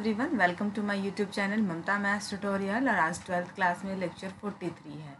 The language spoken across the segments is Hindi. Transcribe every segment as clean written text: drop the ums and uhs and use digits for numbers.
Everyone, welcome to my YouTube channel Mamta maths tutorial. और आज 12th क्लास में लेक्चर 43 है।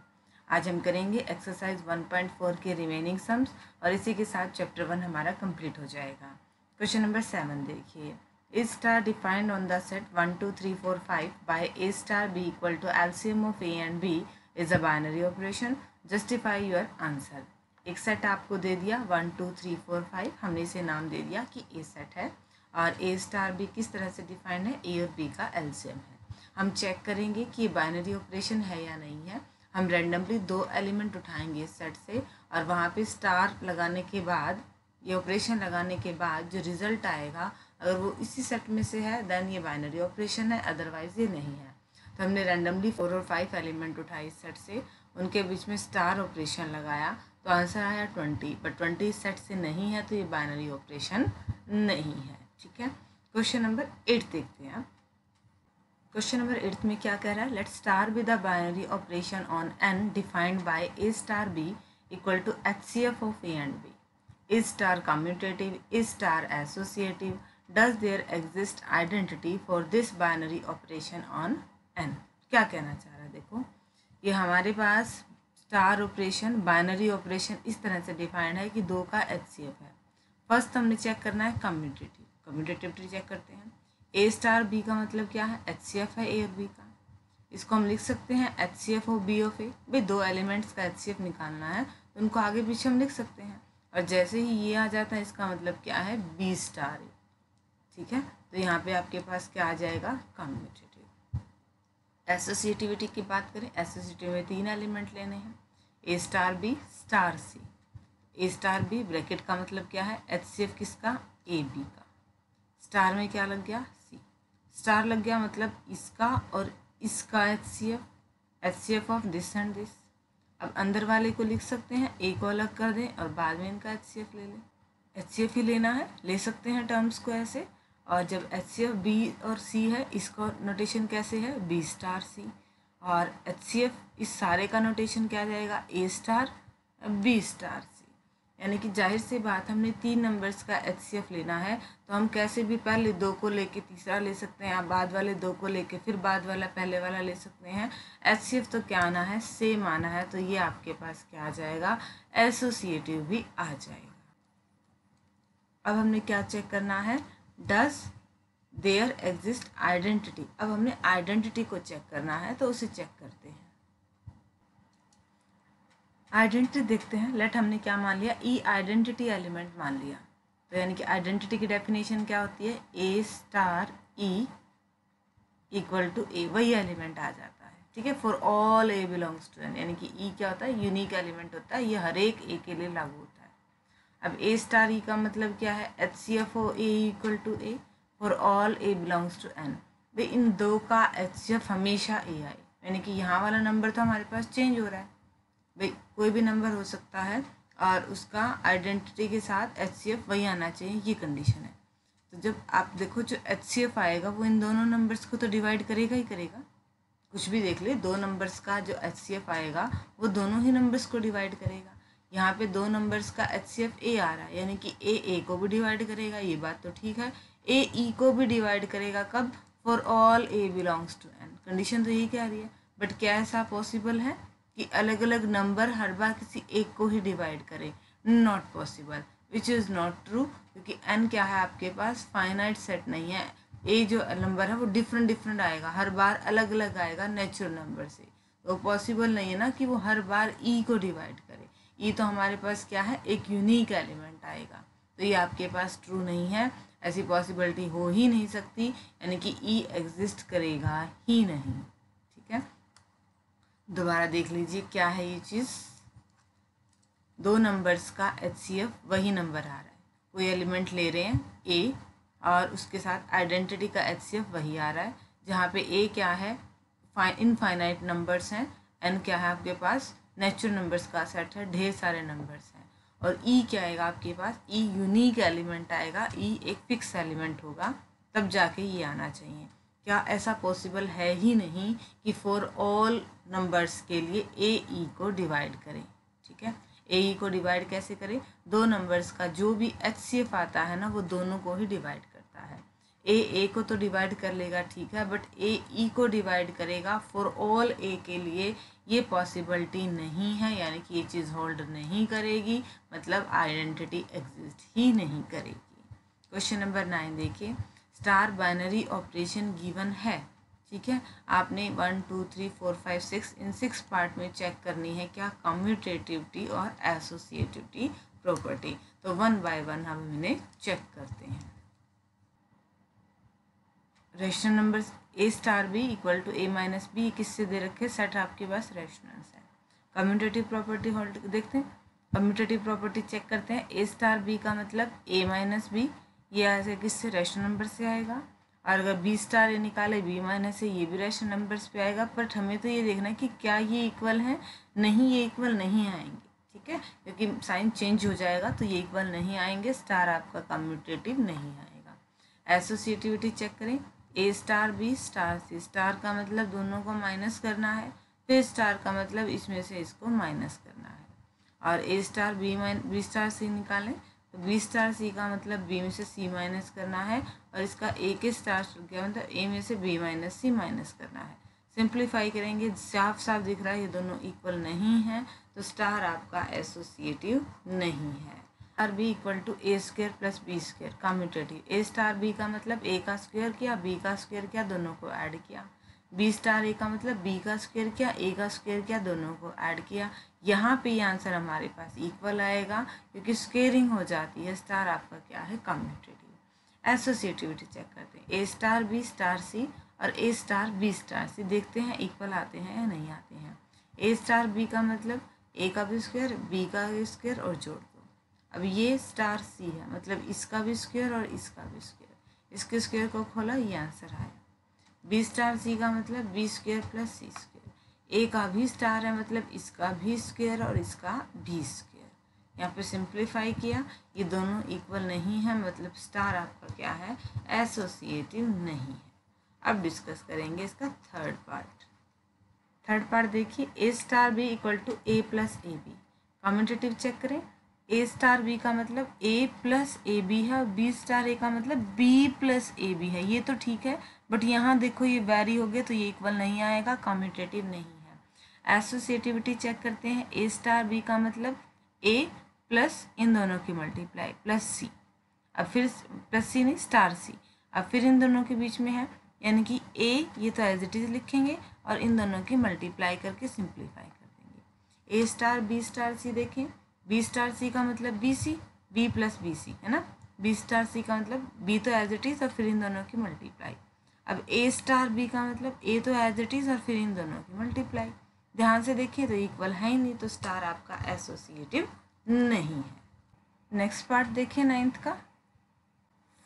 आज हम करेंगे एक्सरसाइज 1.4 के रिमेनिंग सम्स और इसी के साथ चैप्टर 1 हमारा कंप्लीट हो जाएगा। क्वेश्चन नंबर 7 देखिए, a star defined on the set 1 2 3 4 5 by a star B equal to LCM of a and b is a binary operation, justify your answer. एक सेट आपको दे दिया 1 2 3 4 5, हमने इसे नाम दे दिया कि ए सेट है और ए स्टार बी किस तरह से डिफाइंड है, ए और बी का एलसीएम है। हम चेक करेंगे कि बाइनरी ऑपरेशन है या नहीं है। हम रैंडमली 2 एलिमेंट उठाएंगे इस सेट से और वहाँ पे स्टार लगाने के बाद, ये ऑपरेशन लगाने के बाद जो रिजल्ट आएगा अगर वो इसी सेट में से है देन ये बाइनरी ऑपरेशन है, अदरवाइज ये नहीं है। तो हमने रैंडमली 4 और 5 एलिमेंट उठाए इस सेट से, उनके बीच में स्टार ऑपरेशन लगाया तो आंसर आया 20, बट 20 इस सेट से नहीं है तो ये बाइनरी ऑपरेशन नहीं है। ठीक है, क्वेश्चन नंबर 8 देखते हैं। क्वेश्चन नंबर 8 में क्या कह रहा है, let star be the binary operation on N defined by a star B equal to HCF of a and b. Is star commutative, is star associative, does there exist identity for this binary operation on N. क्या कहना चाह रहा है, देखो ये हमारे पास स्टार ऑपरेशन, बाइनरी ऑपरेशन इस तरह से डिफाइंड है कि 2 का एचसीएफ है। फर्स्ट हमने चेक करना है कम्यूटेटिव, कम्यूटेटिविटी चेक करते हैं। ए स्टार बी का मतलब क्या है, एचसीएफ है ए और बी का। इसको हम लिख सकते हैं एचसीएफ ऑफ बी ऑफ ए। भाई 2 एलिमेंट्स का एचसीएफ निकालना है तो उनको आगे पीछे हम लिख सकते हैं और जैसे ही ये आ जाता है इसका मतलब क्या है, बी स्टार ए। ठीक है, तो यहाँ पे आपके पास क्या आ जाएगा, कम्यूटेटिव। एसोसिएटिविटी की बात करें, एसोसिएटिव में 3 एलिमेंट लेने हैं, ए स्टार बी स्टार सी। ए स्टार बी ब्रैकेट का मतलब क्या है, एचसीएफ किसका, ए बी का। स्टार में क्या लग गया, सी। स्टार लग गया मतलब इसका और इसका HCF of this and this. अब अंदर वाले को लिख सकते हैं, ए को अलग कर दें और बाद में इनका एचसीएफ ले लें। एचसीएफ ही लेना है, ले सकते हैं टर्म्स को ऐसे। और जब एचसीएफ बी और सी है, इसका नोटेशन कैसे है, बी स्टार सी। और एचसीएफ इस सारे का नोटेशन क्या जाएगा, ए स्टार बी स्टार सी। यानी कि जाहिर सी बात, हमने 3 नंबर्स का एचसीएफ लेना है तो हम कैसे भी पहले 2 को लेके तीसरा ले सकते हैं, बाद वाले 2 को लेके फिर बाद वाला पहले वाला ले सकते हैं। एचसीएफ तो क्या आना है, सेम आना है, तो ये आपके पास क्या आ जाएगा, एसोसिएटिव भी आ जाएगा। अब हमने क्या चेक करना है, डज देयर एग्जिस्ट आइडेंटिटी। अब हमने आइडेंटिटी को चेक करना है तो उसे चेक करते हैं। आइडेंटिटी देखते हैं। लेट हमने क्या मान लिया, ई आइडेंटिटी एलिमेंट मान लिया। तो यानी कि आइडेंटिटी की डेफिनेशन क्या होती है, a star e equal to a, वही एलिमेंट आ जाता है। ठीक है, for all a belongs to N, यानी कि ई क्या होता है, यूनिक एलिमेंट होता है, ये हर एक ए के लिए लागू होता है। अब ए स्टार ई का मतलब क्या है, HCF o a equal to a for all a belongs to N. भाई इन 2 का एचसीएफ हमेशा ए आए, यानी कि यहाँ वाला नंबर तो हमारे पास चेंज हो रहा है। भाई कोई भी नंबर हो सकता है और उसका आइडेंटिटी के साथ एचसीएफ वही आना चाहिए, ये कंडीशन है। तो जब आप देखो जो एचसीएफ आएगा वो इन दोनों नंबर्स को तो डिवाइड करेगा ही करेगा। कुछ भी देख ले, 2 नंबर्स का जो एचसीएफ आएगा वो दोनों ही नंबर्स को डिवाइड करेगा। यहाँ पे 2 नंबर्स का एचसीएफ ए आ रहा है, यानी कि ए को भी डिवाइड करेगा, ये बात तो ठीक है। ए ई को भी डिवाइड करेगा, कब, for all a belongs to N. Condition तो यही कह रही है, बट क्या ऐसा पॉसिबल है कि अलग अलग नंबर हर बार किसी एक को ही डिवाइड करे, not possible, which is not true, क्योंकि n क्या है आपके पास, फाइनाइट सेट नहीं है। ए जो नंबर है वो डिफरेंट आएगा, हर बार अलग अलग आएगा नेचुरल नंबर से, तो पॉसिबल नहीं है ना कि वो हर बार ई को डिवाइड करे। ई तो हमारे पास क्या है, एक यूनिक एलिमेंट आएगा, तो ये आपके पास ट्रू नहीं है, ऐसी पॉसिबिलिटी हो ही नहीं सकती, यानी कि ई एग्जिस्ट करेगा ही नहीं। ठीक है, दोबारा देख लीजिए क्या है ये चीज़, 2 नंबर्स का एचसीएफ वही नंबर आ रहा है, कोई एलिमेंट ले रहे हैं ए और उसके साथ आइडेंटिटी का एचसीएफ वही आ रहा है, जहाँ पे ए क्या है, इनफाइनाइट नंबर्स हैं, एन क्या है आपके पास, नेचुरल नंबर्स का सेट है, ढेर सारे नंबर्स हैं, और ई क्या आएगा आपके पास, ई यूनिक एलिमेंट आएगा, ई एक फिक्स एलिमेंट होगा, तब जाके ये आना चाहिए। क्या ऐसा पॉसिबल है ही नहीं कि फॉर ऑल नंबर्स के लिए ए ई को डिवाइड करें। ठीक है, ए ई को डिवाइड कैसे करें, 2 नंबर्स का जो भी एचसीएफ आता है ना वो दोनों को ही डिवाइड करता है। ए को तो डिवाइड कर लेगा, ठीक है, बट ए ई को डिवाइड करेगा फॉर ऑल ए के लिए ये पॉसिबिलिटी नहीं है, यानी कि ये चीज़ होल्ड नहीं करेगी, मतलब आइडेंटिटी एग्जिस्ट ही नहीं करेगी। क्वेश्चन नंबर 9 देखिए, स्टार बाइनरी ऑपरेशन गिवन है, ठीक है, आपने 1 2 3 4 5 6 इन 6 पार्ट में चेक करनी है क्या, कम्यूटेटिविटी और एसोसिएटिविटी प्रॉपर्टी। तो 1 बाय 1 हम इन्हें चेक करते हैं। Rational number a star B equal to A minus b किससे दे रखे, सेट आपके पास रेशनल्स है। कम्यूटेटिव प्रॉपर्टी होल्ड देखते हैं, कम्यूटेटिव प्रॉपर्टी चेक करते हैं। ए स्टार बी का मतलब ए माइनस बी, ये ऐसे किससे, रेशनल नंबर से आएगा। और अगर बी स्टार ये निकाले बी माइनस से, ये भी रेशनल नंबर्स पे आएगा। बट हमें तो ये देखना है कि क्या ये इक्वल है, नहीं ये इक्वल नहीं आएंगे, ठीक है, क्योंकि साइन चेंज हो जाएगा तो ये इक्वल नहीं आएंगे, स्टार आपका कम्यूटेटिव नहीं आएगा। एसोसिएटिविटी चेक करें, a star B star C, star का मतलब दोनों को माइनस करना है, फिर स्टार का मतलब इसमें से इसको माइनस करना है। और ए स्टार बी स्टार सी निकालें तो बी स्टार सी का मतलब बी में से सी माइनस करना है, और इसका ए के स्टार क्या मतलब ए में से बी माइनस सी माइनस करना है। सिंप्लीफाई करेंगे, साफ साफ दिख रहा है ये दोनों इक्वल नहीं है, तो स्टार आपका एसोसिएटिव नहीं है। Star B equal to a square plus b square, commutative. A star b का मतलब ए का स्क्वायर किया, बी का स्क्वायर किया, दोनों को ऐड किया। बी स्टार ए का मतलब बी का स्क्वायर किया, ए का स्क्वायर किया, दोनों को ऐड किया। यहाँ पे ये आंसर हमारे पास इक्वल आएगा क्योंकि स्क्वेयरिंग हो जाती है। स्टार आपका क्या है, कम्यूटेटिव। एसोसिएटिविटी चेक करते हैं, ए स्टार बी स्टार सी और ए स्टार बी स्टार सी, देखते हैं इक्वल आते हैं या नहीं आते हैं। ए स्टार बी का मतलब ए का भी स्क्वायर बी का भी स्क्वायर और जोड़ दो। अब ये स्टार सी है, मतलब इसका भी स्क्वायर और इसका भी स्क्वायर, इसके स्क्वायर को खोला, ये आंसर आया। बी स्टार सी का मतलब बी स्क्वायर प्लस सी स्क्वायर, ए का भी स्टार है मतलब इसका भी स्क्वायर और इसका भी स्क्वायर। यहाँ पे सिंप्लीफाई किया, ये दोनों इक्वल नहीं है, मतलब स्टार आपका क्या है, एसोसिएटिव नहीं है। अब डिस्कस करेंगे इसका थर्ड पार्ट। थर्ड पार्ट देखिए, a star B equal to A plus a b, commutative check करें। ए स्टार बी का मतलब ए प्लस ए बी है और बी स्टार ए का मतलब बी प्लस ए बी है, ये तो ठीक है, बट यहाँ देखो ये वेरी हो गया तो ये इक्वल नहीं आएगा, कम्यूटेटिव नहीं है। एसोसिएटिविटी चेक करते हैं, ए स्टार बी का मतलब ए प्लस इन दोनों की मल्टीप्लाई प्लस सी, अब फिर प्लस सी नहीं स्टार सी, अब फिर इन दोनों के बीच में है, यानी कि ए ये तो एज इट इज़ लिखेंगे और इन दोनों की मल्टीप्लाई करके सिंप्लीफाई कर देंगे। A star B star c देखें, बी स्टार सी का मतलब b c, b plus b c है ना, बी स्टार सी का मतलब बी तो एज इट इज़ और फिर इन दोनों की मल्टीप्लाई। अब ए स्टार बी का मतलब ए तो एज इट इज़ और फिर इन दोनों की मल्टीप्लाई। ध्यान से देखिए तो इक्वल है ही नहीं, तो स्टार आपका एसोसिएटिव नहीं है। नेक्स्ट पार्ट देखिए नाइन्थ का।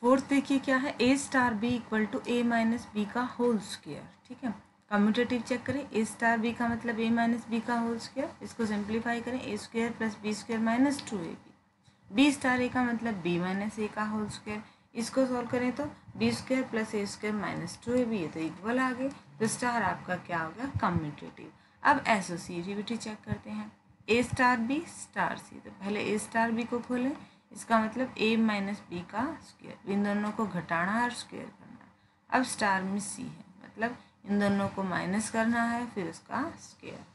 फोर्थ देखिए क्या है, a star B equal to A minus b का होल स्क्वायर, ठीक है। कम्यूटेटिव चेक करें, ए स्टार बी का मतलब ए माइनस बी का होल स्क्वायर, इसको सिंप्लीफाई करें, a square plus B square minus 2ab। B star a का मतलब बी माइनस ए का होल स्क्वायर, इसको सॉल्व करें तो बी स्क्वायर प्लस ए स्क्वायर माइनस 2ab, ये तो इक्वल आ गए, तो स्टार आपका क्या हो गया, कम्यूटेटिव। अब एसोसिएटिविटी चेक करते हैं, ए स्टार बी स्टार सी, तो पहले ए स्टार बी को खोलें, इसका मतलब ए माइनस बी का स्क्वायर, इन दोनों को घटाना और स्क्वायर करना। अब स्टार में सी है, मतलब इन दोनों को माइनस करना है फिर उसका स्क्वायर।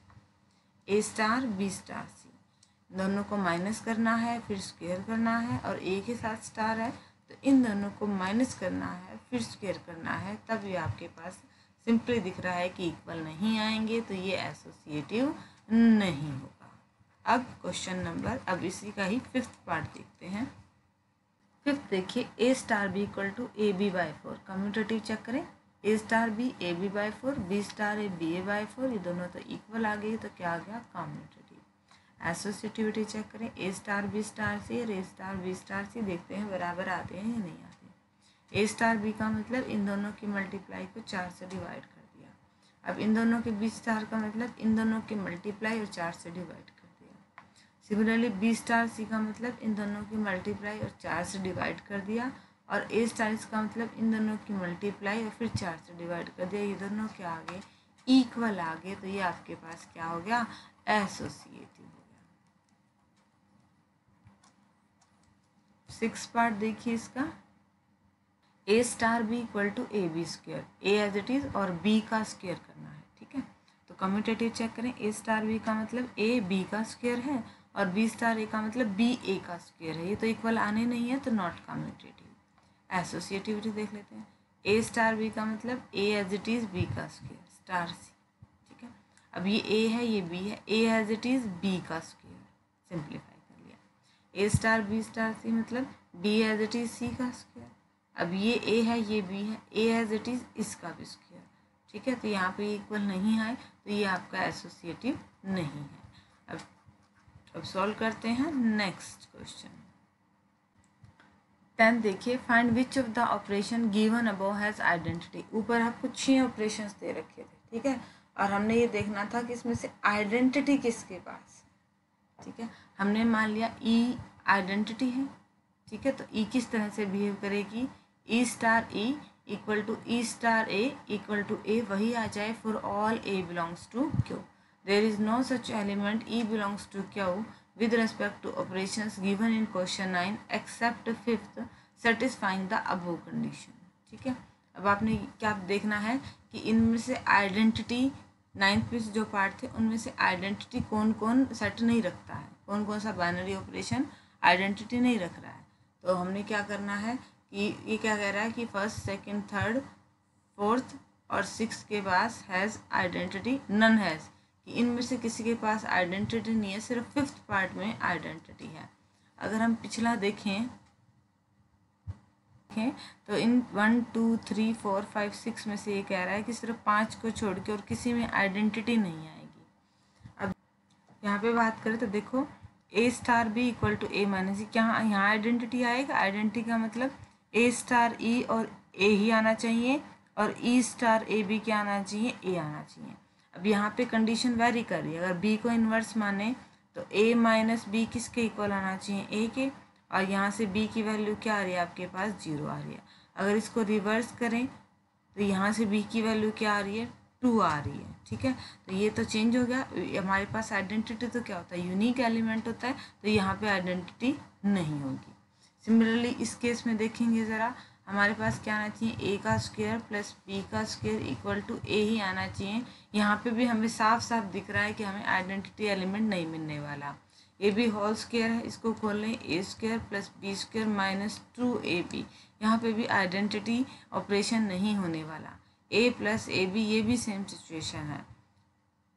ए स्टार बी स्टार सी, दोनों को माइनस करना है फिर स्क्वायर करना है, और ए के साथ स्टार है तो इन दोनों को माइनस करना है फिर स्क्वायर करना है, तब ये आपके पास सिंपली दिख रहा है कि इक्वल नहीं आएंगे, तो ये एसोसिएटिव नहीं होगा। अब क्वेश्चन नंबर, अब इसी का ही फिफ्थ पार्ट देखते हैं। फिफ्थ देखिए, a star B equal to A B by 4, commutative check करें, a star b a B by 4, b star a b a by 4, ये दोनों तो इक्वल आ गई, तो क्या आ गया, कम्यूटेटिव। एसोसिएटिविटी चेक करें, ए स्टार बी स्टार सी और ए स्टार बी स्टार सी, देखते हैं बराबर आते हैं या नहीं आते। ए स्टार बी का मतलब इन दोनों की मल्टीप्लाई को 4 से डिवाइड कर दिया। अब इन दोनों के बी स्टार का मतलब इन दोनों की मल्टीप्लाई और 4 से डिवाइड कर दिया। सिमिलरली बी स्टार सी का मतलब इन दोनों की मल्टीप्लाई और 4 से डिवाइड कर दिया, और ए स्टार का मतलब इन दोनों की मल्टीप्लाई और फिर 4 से डिवाइड कर दिया, ये दोनों क्या आ गए, इक्वल आ गए, तो ये आपके पास क्या हो गया, एसोसिएटिव हो गया। 6 पार्ट देखिए इसका, a star B equal to A b square, a as it is और बी का स्क्वेयर करना है, ठीक है। तो कम्यूटेटिव चेक करें, ए स्टार बी का मतलब ए बी का स्क्वेयर है और बी स्टार ए का मतलब बी ए का स्क्वेयर है, ये तो इक्वल आने नहीं है तो नॉट कम्यूटेटिव। एसोसिएटिविटी देख लेते हैं, ए स्टार बी का मतलब a as it is b का स्क्वेयर स्टार सी, ठीक है। अब ये ए है ये बी है, a as it is b का स्क्वेयर, सिंप्लीफाई कर लिया। A star B star c मतलब b as it is c का स्क्वेयर। अब ये ए है ये बी है, ए एज इट इज़ इसका भी स्क्वेयर, ठीक है। तो यहाँ पे इक्वल नहीं आए तो ये आपका एसोसिएटिव नहीं है। अब सॉल्व करते हैं नेक्स्ट क्वेश्चन। 10 देखिए, find which of the operation given above has identity. ऊपर आपको 6 ऑपरेशंस दे रखे थे, ठीक है, और हमने ये देखना था कि इसमें से आइडेंटिटी किसके पास, ठीक है। हमने मान लिया ई आइडेंटिटी है, ठीक है। तो ई किस तरह से बिहेव करेगी, e star e equal to e star a equal to a, वही आ जाए for all a belongs to Q. There is no such element e belongs to Q with respect to operations given in question 9 except fifth satisfying the above condition, ठीक है। अब आपने क्या देखना है कि इनमें से आइडेंटिटी 9th में से जो पार्ट थे उनमें से आइडेंटिटी कौन कौन सेट नहीं रखता है, कौन कौन सा बाइनरी ऑपरेशन आइडेंटिटी नहीं रख रहा है। तो हमने क्या करना है कि ये क्या कह रहा है कि फर्स्ट सेकंड थर्ड फोर्थ और सिक्स के पास हैज़ आइडेंटिटी, नन हैज़, कि इनमें से किसी के पास आइडेंटिटी नहीं है, सिर्फ फिफ्थ पार्ट में आइडेंटिटी है। अगर हम पिछला देखें तो इन 1 2 3 4 5 6 में से ये कह रहा है कि सिर्फ 5 को छोड़ के और किसी में आइडेंटिटी नहीं आएगी। अब यहाँ पे बात करें तो देखो A star B equal to A minus E, क्या यहाँ आइडेंटिटी आएगा। आइडेंटिटी का मतलब ए स्टार ई और ए ही आना चाहिए और ई स्टार ए बी क्या आना चाहिए, ए आना चाहिए। अब यहाँ पे कंडीशन वेरी कर रही है, अगर बी को इन्वर्स माने तो ए माइनस बी किसके इक्वल आना चाहिए, ए के, और यहाँ से बी की वैल्यू क्या आ रही है आपके पास 0 आ रही है। अगर इसको रिवर्स करें तो यहाँ से बी की वैल्यू क्या आ रही है 2 आ रही है, ठीक है। तो ये तो चेंज हो गया, हमारे पास आइडेंटिटी तो क्या होता है यूनिक एलिमेंट होता है, तो यहाँ पे आइडेंटिटी नहीं होगी। सिमिलरली इस केस में देखेंगे ज़रा, हमारे पास क्या आना चाहिए, ए का स्क्वायर प्लस बी का स्क्वायर इक्वल टू ए ही आना चाहिए। यहाँ पे भी हमें साफ साफ दिख रहा है कि हमें आइडेंटिटी एलिमेंट नहीं मिलने वाला। ए बी होल स्क्वायर है, इसको खोल लें, A square plus B square minus 2ab, यहाँ पे भी आइडेंटिटी ऑपरेशन नहीं होने वाला। ए प्लस ए बी ये भी सेम सिचुएशन है।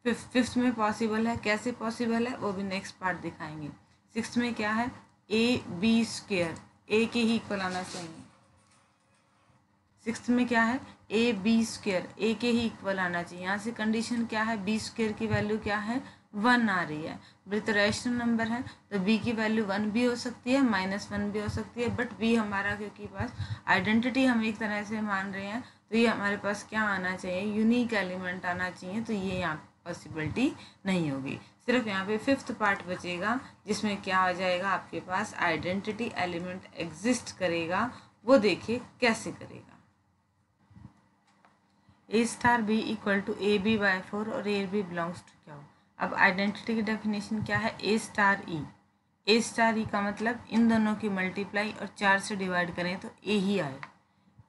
फिफ्थ में पॉसिबल है, कैसे पॉसिबल है वो भी नेक्स्ट पार्ट दिखाएंगे। सिक्स्थ में क्या है, ए बी स्क्वायर ए के ही इक्वल आना चाहिए। सिक्स्थ में क्या है, ए बी स्क्वायर ए के ही इक्वल आना चाहिए। यहाँ से कंडीशन क्या है, बी स्क्वायर की वैल्यू क्या है 1 आ रही है, बट रैशनल नंबर है तो बी की वैल्यू 1 भी हो सकती है -1 भी हो सकती है, बट बी हमारा क्योंकि पास आइडेंटिटी हम एक तरह से मान रहे हैं तो ये हमारे पास क्या आना चाहिए, यूनिक एलिमेंट आना चाहिए, तो ये यहाँ पॉसिबिलिटी नहीं होगी। सिर्फ यहाँ पे फिफ्थ पार्ट बचेगा जिसमें क्या आ जाएगा आपके पास आइडेंटिटी एलिमेंट एग्जिस्ट करेगा, वो देखिए कैसे करेगा। A star B equal to A B by 4 और ए बी बिलोंग्स टू क्या हो। अब आइडेंटिटी की डेफिनेशन क्या है, a star E, A star ई का मतलब इन दोनों की मल्टीप्लाई और 4 से डिवाइड करें तो ए ही आए,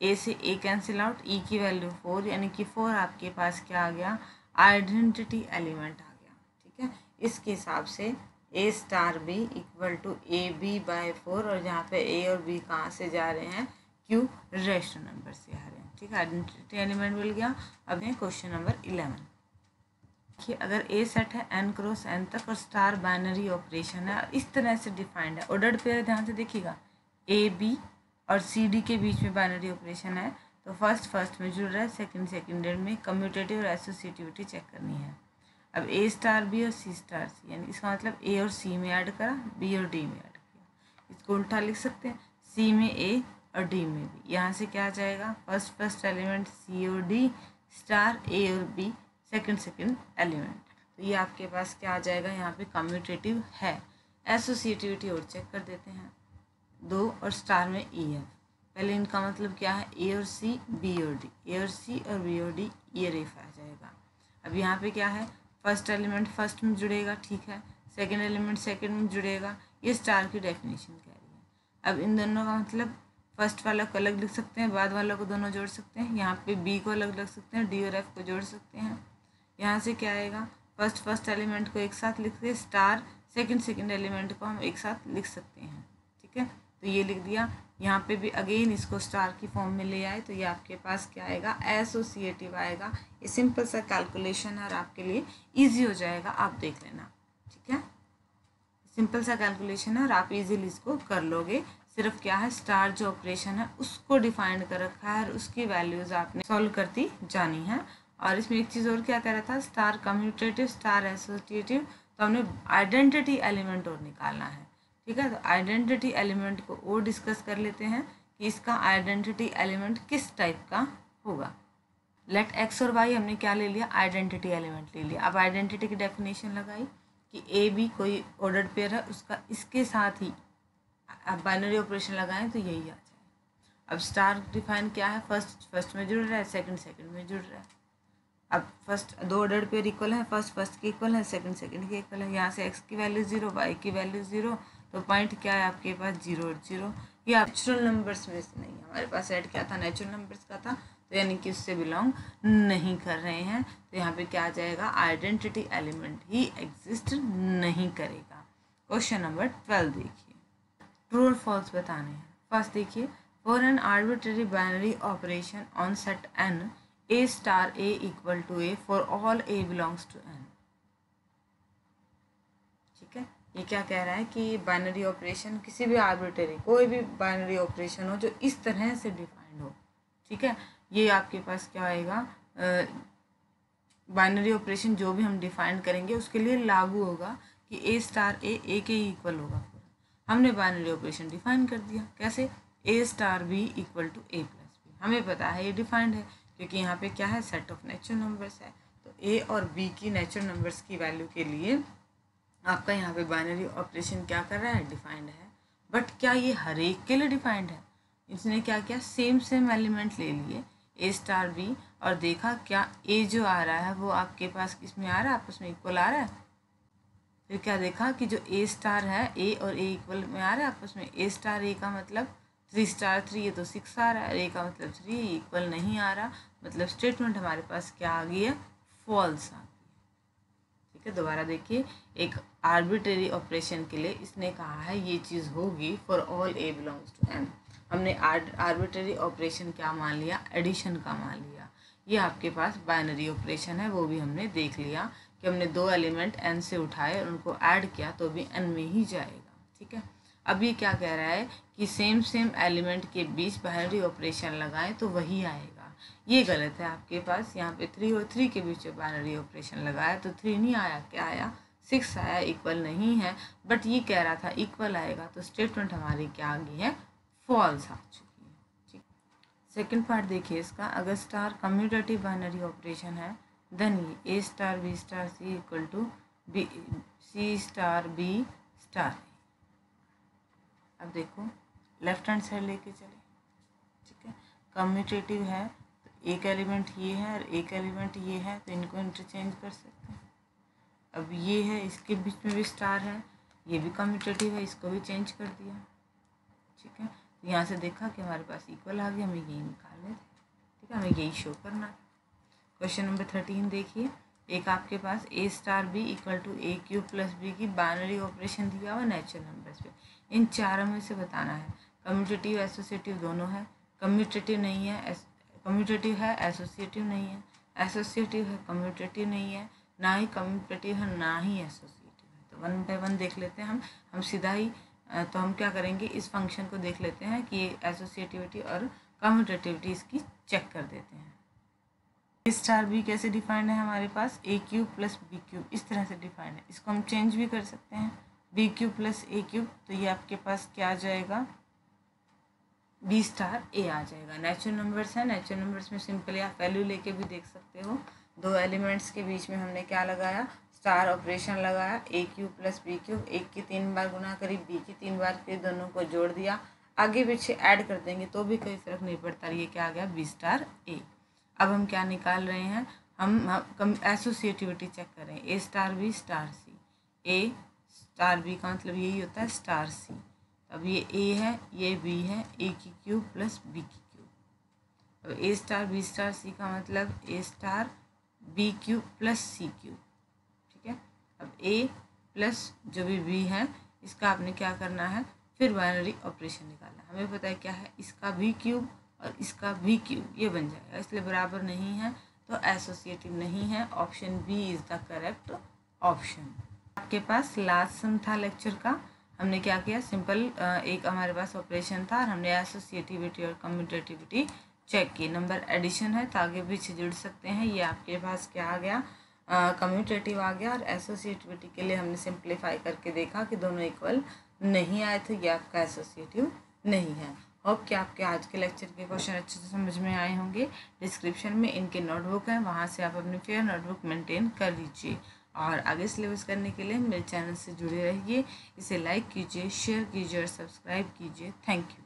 ए से ए कैंसिल आउट, ई की वैल्यू 4 यानी कि 4 आपके पास क्या आ गया, आइडेंटिटी एलिमेंट आ गया, ठीक है। इसके हिसाब से A star B equal to A B by 4 और जहाँ पे ए और बी कहाँ से जा रहे हैं, क्यू रेशनल नंबर से आ रहे हैं, ठीक है। आइडेंटिटी एलिमेंट मिल गया। अब है क्वेश्चन नंबर 11। देखिए अगर ए सेट है n क्रॉस n तक और स्टार बाइनरी ऑपरेशन है और इस तरह से डिफाइंड है, ऑर्डर्ड पेयर, ध्यान से देखिएगा, ए बी और सी डी के बीच में बाइनरी ऑपरेशन है तो फर्स्ट में जुड़ रहा है, सेकंड में कम्यूटेटिव और एसोसिएटिविटी चेक करनी है। अब ए स्टार बी और सी स्टार सी, यानी इसका मतलब ए और सी में ऐड करा, बी और डी में ऐड किया, इसको उल्टा लिख सकते हैं, सी में ए और डी में भी। यहाँ से क्या आ जाएगा, फर्स्ट एलिमेंट सी और डी स्टार ए और बी सेकंड एलिमेंट, तो ये आपके पास क्या आ जाएगा, यहाँ पे कम्यूटेटिव है। एसोसिएटिविटी और चेक कर देते हैं, 2 और स्टार में ई है, पहले इनका मतलब क्या है, ए और सी बी और डी, ए और सी और बी और डी, ये रेफ आ जाएगा। अब यहाँ पे क्या है, फर्स्ट एलिमेंट फर्स्ट में जुड़ेगा, ठीक है, सेकंड एलिमेंट सेकंड में जुड़ेगा, ये स्टार की डेफिनेशन कह रही है। अब इन दोनों का मतलब फर्स्ट वाला को अलग लिख सकते हैं, बाद वाला को दोनों जोड़ सकते हैं। यहाँ पे बी को अलग रख सकते हैं, डी और एफ को जोड़ सकते हैं। यहाँ से क्या आएगा, फर्स्ट एलिमेंट को एक साथ लिख के स्टार सेकंड एलिमेंट को हम एक साथ लिख सकते हैं। ठीक है, तो ये लिख दिया। यहाँ पे भी अगेन इसको स्टार की फॉर्म में ले आए तो ये आपके पास क्या आएगा, एसोसिएटिव आएगा। ये सिंपल सा कैलकुलेशन है और आपके लिए ईजी हो जाएगा, आप देख लेना। ठीक है, सिंपल सा कैलकुलेशन है और आप इजीली इसको कर लोगे। सिर्फ क्या है, स्टार जो ऑपरेशन है उसको डिफाइन कर रखा है और उसकी वैल्यूज आपने सॉल्व करती जानी है। और इसमें एक चीज़ और क्या कह रहा था, स्टार कम्यूटेटिव स्टार एसोसिएटिव, तो हमने आइडेंटिटी एलिमेंट और निकालना है। ठीक है, तो आइडेंटिटी एलिमेंट को और डिस्कस कर लेते हैं कि इसका आइडेंटिटी एलिमेंट किस टाइप का होगा। लेट एक्स और वाई हमने क्या ले लिया, आइडेंटिटी एलिमेंट ले लिया। अब आइडेंटिटी की डेफिनेशन लगाई कि ए बी कोई ऑर्डर्ड पेयर है, उसका इसके साथ ही अब बाइनरी ऑपरेशन लगाएं तो यही आ जाए। अब स्टार डिफाइन क्या है, फर्स्ट में जुड़ रहा है, सेकंड में जुड़ रहा है। अब फर्स्ट दो ऑर्डर्ड पेयर इक्वल है, फर्स्ट के इक्वल है, सेकंड के इक्वल है। यहाँ से एक्स की वैल्यू 0, वाई की वैल्यू 0, तो पॉइंट क्या है आपके पास 0 और 0। ये नेचुरल नंबर्स में से नहीं है, हमारे पास सेट क्या था, नेचुरल नंबर्स का था, तो यानी कि उससे बिलोंग नहीं कर रहे हैं। तो यहाँ पे क्या आ जाएगा, आइडेंटिटी एलिमेंट ही एग्जिस्ट नहीं करेगा। क्वेश्चन नंबर 12 देखिए, ट्रू और फॉल्स बताने हैं। फर्स्ट देखिए, for an arbitrary binary operation on set N, a star a equal to a for all a belongs to N. ठीक है, ये क्या कह रहा है कि बाइनरी ऑपरेशन किसी भी आर्बिट्रेरी कोई भी बाइनरी ऑपरेशन हो जो इस तरह से डिफाइंड हो। ठीक है, ये आपके पास क्या आएगा, बाइनरी ऑपरेशन जो भी हम डिफाइन करेंगे उसके लिए लागू होगा कि ए स्टार ए के इक्वल होगा। हमने बाइनरी ऑपरेशन डिफाइन कर दिया, कैसे, A star B equal to A plus B. हमें पता है ये डिफाइंड है क्योंकि यहाँ पे क्या है, सेट ऑफ नेचुरल नंबर्स है। तो ए और बी की नेचुरल नंबर्स की वैल्यू के लिए आपका यहाँ पे बाइनरी ऑपरेशन क्या कर रहा है, डिफाइंड है। बट क्या ये हर एक के लिए डिफाइंड है, इसने क्या किया, सेम एलिमेंट ले लिए ए स्टार बी और देखा क्या ए जो आ रहा है वो आपके पास किस में आ रहा है, आपस में इक्वल आ रहा है। फिर क्या देखा कि जो ए स्टार है, ए और ए इक्वल में आ रहा है आपस में। ए स्टार ए का मतलब 3 स्टार 3, ये तो 6 आ रहा है। ए का मतलब 3 इक्वल नहीं आ रहा, मतलब स्टेटमेंट हमारे पास क्या आ गई है, फॉल्स आ गई है। ठीक है, दोबारा देखिए, एक आर्बिट्रेरी ऑपरेशन के लिए इसने कहा है ये चीज़ होगी for all a belongs to N. हमने आर्बिट्रेरी ऑपरेशन क्या मान लिया, एडिशन का मान लिया। ये आपके पास बाइनरी ऑपरेशन है, वो भी हमने देख लिया कि हमने 2 एलिमेंट एन से उठाए और उनको ऐड किया तो भी एन में ही जाएगा। ठीक है, अब ये क्या कह रहा है कि सेम एलिमेंट के बीच बाइनरी ऑपरेशन लगाएं तो वही आएगा। ये गलत है आपके पास, यहाँ पे 3 और 3 के बीच बाइनरी ऑपरेशन लगाया तो 3 नहीं आया, क्या आया, 6 आया, इक्वल नहीं है। बट ये कह रहा था इक्वल आएगा, तो स्टेटमेंट हमारी क्या आ गई है, फॉल्स आ चुकी है। ठीक, सेकेंड पार्ट देखिए इसका, अगर स्टार कम्यूटेटिव बाइनरी ऑपरेशन है देन ये A star B star C equal to B C star B star. अब देखो लेफ्ट हैंड साइड लेके चले। ठीक है, कम्यूटेटिव है तो एक एलिमेंट ये है और एक एलिमेंट ये है, तो इनको इंटरचेंज कर सकते हैं। अब ये है, इसके बीच में भी स्टार है, ये भी कम्यूटेटिव है, इसको भी चेंज कर दिया। ठीक है, तो यहाँ से देखा कि हमारे पास इक्वल आ गया, हमें यही निकालने थे। ठीक है, हमें यही शो करना था। क्वेश्चन नंबर 13 देखिए, एक आपके पास A star B equal to A cube plus B की बाइनरी ऑपरेशन दिया हुआ नेचुरल नंबर्स पे। इन चारों में से बताना है, कम्यूटेटिव एसोसिएटिव दोनों है, कम्यूटेटिव नहीं है, कम्यूटेटिव है एसोसिएटिव नहीं है, एसोसिएटिव है कम्यूटेटिव नहीं है, ना ही कम्यूटेटिव है ना ही एसोसिएटिव है। तो 1 बाय 1 देख लेते हैं हम सीधा ही। तो हम क्या करेंगे, इस फंक्शन को देख लेते हैं कि एसोसिएटिविटी और कम्यूटेटिविटी इसकी चेक कर देते हैं। ए स्टार बी कैसे डिफाइंड है हमारे पास, ए क्यूब प्लस बी क्यूब, इस तरह से डिफाइंड है। इसको हम चेंज भी कर सकते हैं, बी क्यूब प्लस ए क्यूब, तो ये आपके पास क्या आ जाएगा, बी स्टार ए आ जाएगा। नेचुरल नंबर्स है, नेचुरल नंबर्स में सिंपली आप वैल्यू लेके भी देख सकते हो। 2 एलिमेंट्स के बीच में हमने क्या लगाया, स्टार ऑपरेशन लगाया, ए क्यूब प्लस बी क्यूब, एक की 3 बार गुना करी, बी की 3 बार करी, दोनों को जोड़ दिया। आगे पीछे ऐड कर देंगे तो भी कोई फर्क नहीं पड़ता। ये क्या आ गया, बी स्टार ए। अब हम क्या निकाल रहे हैं, हम एसोसिएटिविटी चेक कर रहे हैं, ए स्टार बी स्टार सी। ए स्टार बी का मतलब यही होता है स्टार सी। अब ये ए है, ये बी है, ए की क्यूब प्लस बी की क्यूब। अब ए स्टार बी स्टार सी का मतलब ए स्टार बी क्यूब प्लस सी क्यूब, ठीक है। अब ए प्लस जो भी बी है इसका आपने क्या करना है, फिर बाइनरी ऑपरेशन निकालना है। हमें पता है क्या है, इसका भी क्यूब और इसका भी क्यूब ये बन जाएगा, इसलिए बराबर नहीं है तो एसोसिएटिव नहीं है। Option B is the correct option. आपके पास लास्ट सम था लेक्चर का, हमने क्या किया, सिंपल एक हमारे पास ऑपरेशन था और हमने एसोसिएटिविटी और कम्यूटेटिविटी चेक की। नंबर एडिशन है तो आगे पीछे जुड़ सकते हैं। ये आपके पास क्या आ गया, कम्यूटेटिव आ गया। और एसोसिएटिविटी के लिए हमने सिंप्लीफाई करके देखा कि दोनों इक्वल नहीं आए थे, ये आपका एसोसिएटिव नहीं है। होप कि आपके आज के लेक्चर के क्वेश्चन अच्छे से समझ में आए होंगे। डिस्क्रिप्शन में इनके नोटबुक हैं, वहाँ से आप अपनी फेयर नोटबुक मेंटेन कर लीजिए। और आगे सिलेबस करने के लिए मेरे चैनल से जुड़े रहिए। इसे लाइक कीजिए, शेयर कीजिए और सब्सक्राइब कीजिए। Thank you.